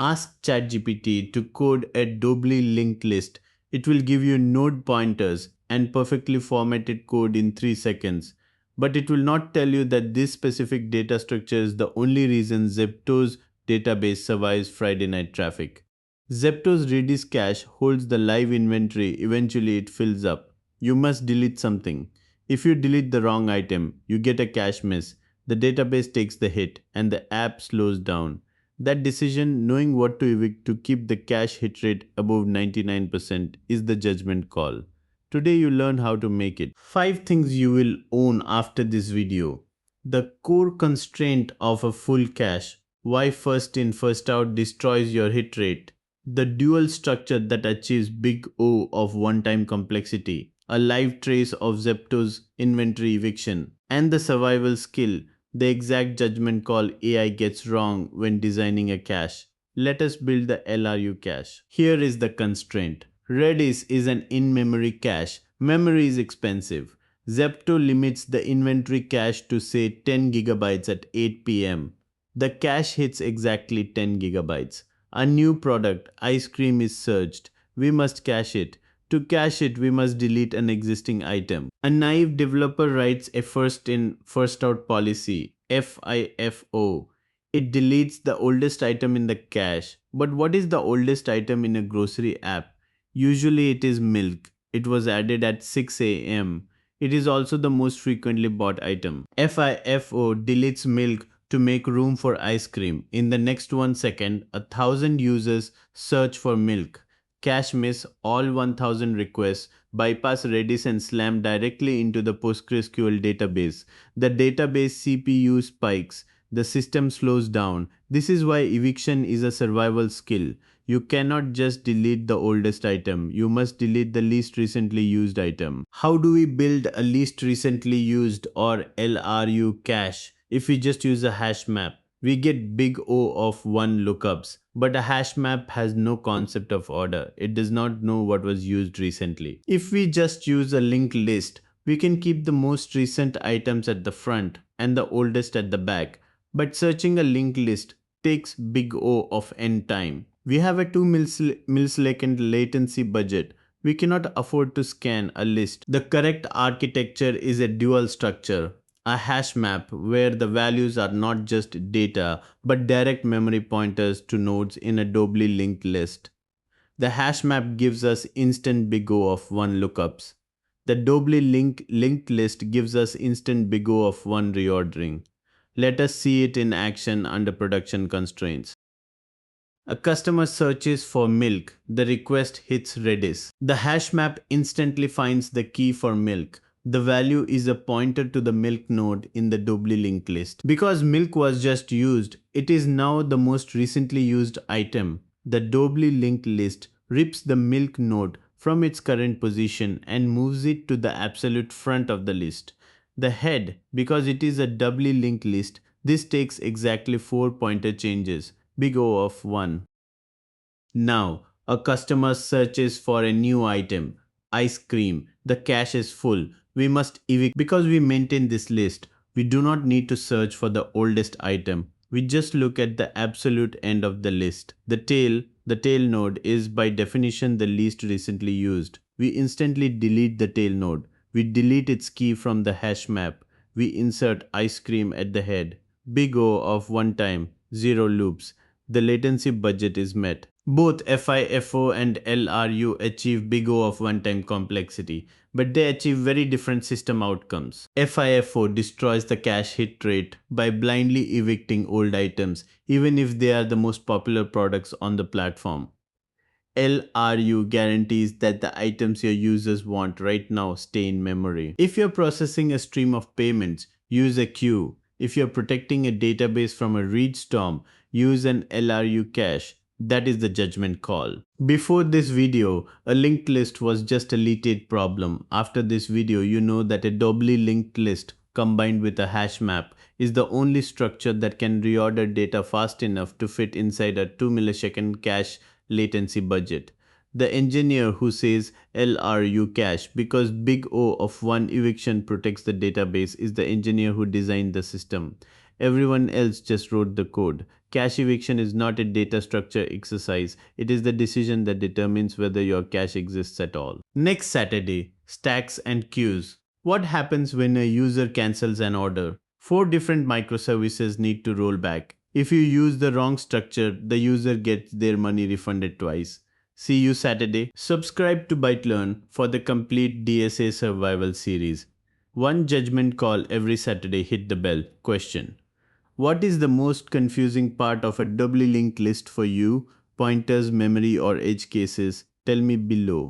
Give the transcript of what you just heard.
Ask ChatGPT to code a doubly linked list. It will give you node pointers and perfectly formatted code in 3 seconds. But it will not tell you that this specific data structure is the only reason Zepto's database survives Friday night traffic. Zepto's Redis cache holds the live inventory. Eventually it fills up. You must delete something. If you delete the wrong item, you get a cache miss. The database takes the hit and the app slows down. That decision, knowing what to evict to keep the cache hit rate above 99%, is the judgment call. Today you learn how to make it. 5 things you will own after this video. The core constraint of a full cache. Why first in first out destroys your hit rate. The dual structure that achieves big O of one-time complexity. A live trace of Zepto's inventory eviction. And the survival skill. The exact judgment call AI gets wrong when designing a cache. Let us build the LRU cache. Here is the constraint. Redis is an in-memory cache. Memory is expensive. Zepto limits the inventory cache to say 10 GB at 8 p.m. The cache hits exactly 10 GB. A new product, ice cream, is searched. We must cache it. To cache it, we must delete an existing item. A naive developer writes a first in, first out policy, FIFO. It deletes the oldest item in the cache. But what is the oldest item in a grocery app? Usually it is milk. It was added at 6 a.m. It is also the most frequently bought item. FIFO deletes milk to make room for ice cream. In the next 1 second, 1,000 users search for milk. Cache miss all 1000 requests, bypass Redis and slam directly into the PostgreSQL database. The database CPU spikes. The system slows down. This is why eviction is a survival skill. You cannot just delete the oldest item. You must delete the least recently used item. How do we build a least recently used or LRU cache? If we just use a hash map, we get big O of 1 lookups. But a hash map has no concept of order. It does not know what was used recently. If we just use a linked list, we can keep the most recent items at the front and the oldest at the back. But searching a linked list takes big O of n time. We have a 2 millisecond latency budget. We cannot afford to scan a list. The correct architecture is a dual structure. A hash map where the values are not just data but direct memory pointers to nodes in a doubly linked list. The hash map gives us instant big O of 1 lookups. The doubly linked list gives us instant big O of 1 reordering. Let us see it in action under production constraints. A customer searches for milk. The request hits Redis. The hash map instantly finds the key for milk. The value is a pointer to the milk node in the doubly linked list. Because milk was just used, it is now the most recently used item. The doubly linked list rips the milk node from its current position and moves it to the absolute front of the list. The head, because it is a doubly linked list, this takes exactly 4 pointer changes, big O of 1. Now, a customer searches for a new item, ice cream. The cache is full. We must evict because we maintain this list. We do not need to search for the oldest item. We just look at the absolute end of the list. The tail node is by definition the least recently used. We instantly delete the tail node. We delete its key from the hash map. We insert ice cream at the head. Big O of 1 time, 0 loops. The latency budget is met. Both FIFO and LRU achieve big O of 1 time complexity, but they achieve very different system outcomes. FIFO destroys the cache hit rate by blindly evicting old items, even if they are the most popular products on the platform. LRU guarantees that the items your users want right now stay in memory. If you're processing a stream of payments, use a queue. If you're protecting a database from a read storm, use an LRU cache. That is the judgment call. Before this video, a linked list was just a LeetCode problem. After this video, you know that a doubly linked list combined with a hash map is the only structure that can reorder data fast enough to fit inside a 2 millisecond cache latency budget. The engineer who says LRU cache because big O of 1 eviction protects the database is the engineer who designed the system. Everyone else just wrote the code. Cache eviction is not a data structure exercise. It is the decision that determines whether your cache exists at all. Next Saturday, stacks and queues. What happens when a user cancels an order? 4 different microservices need to roll back. If you use the wrong structure, the user gets their money refunded twice. See you Saturday. Subscribe to ByteLearn for the complete DSA survival series. One judgment call every Saturday. Hit the bell. Question: what is the most confusing part of a doubly linked list for you? Pointers, memory, or edge cases? Tell me below.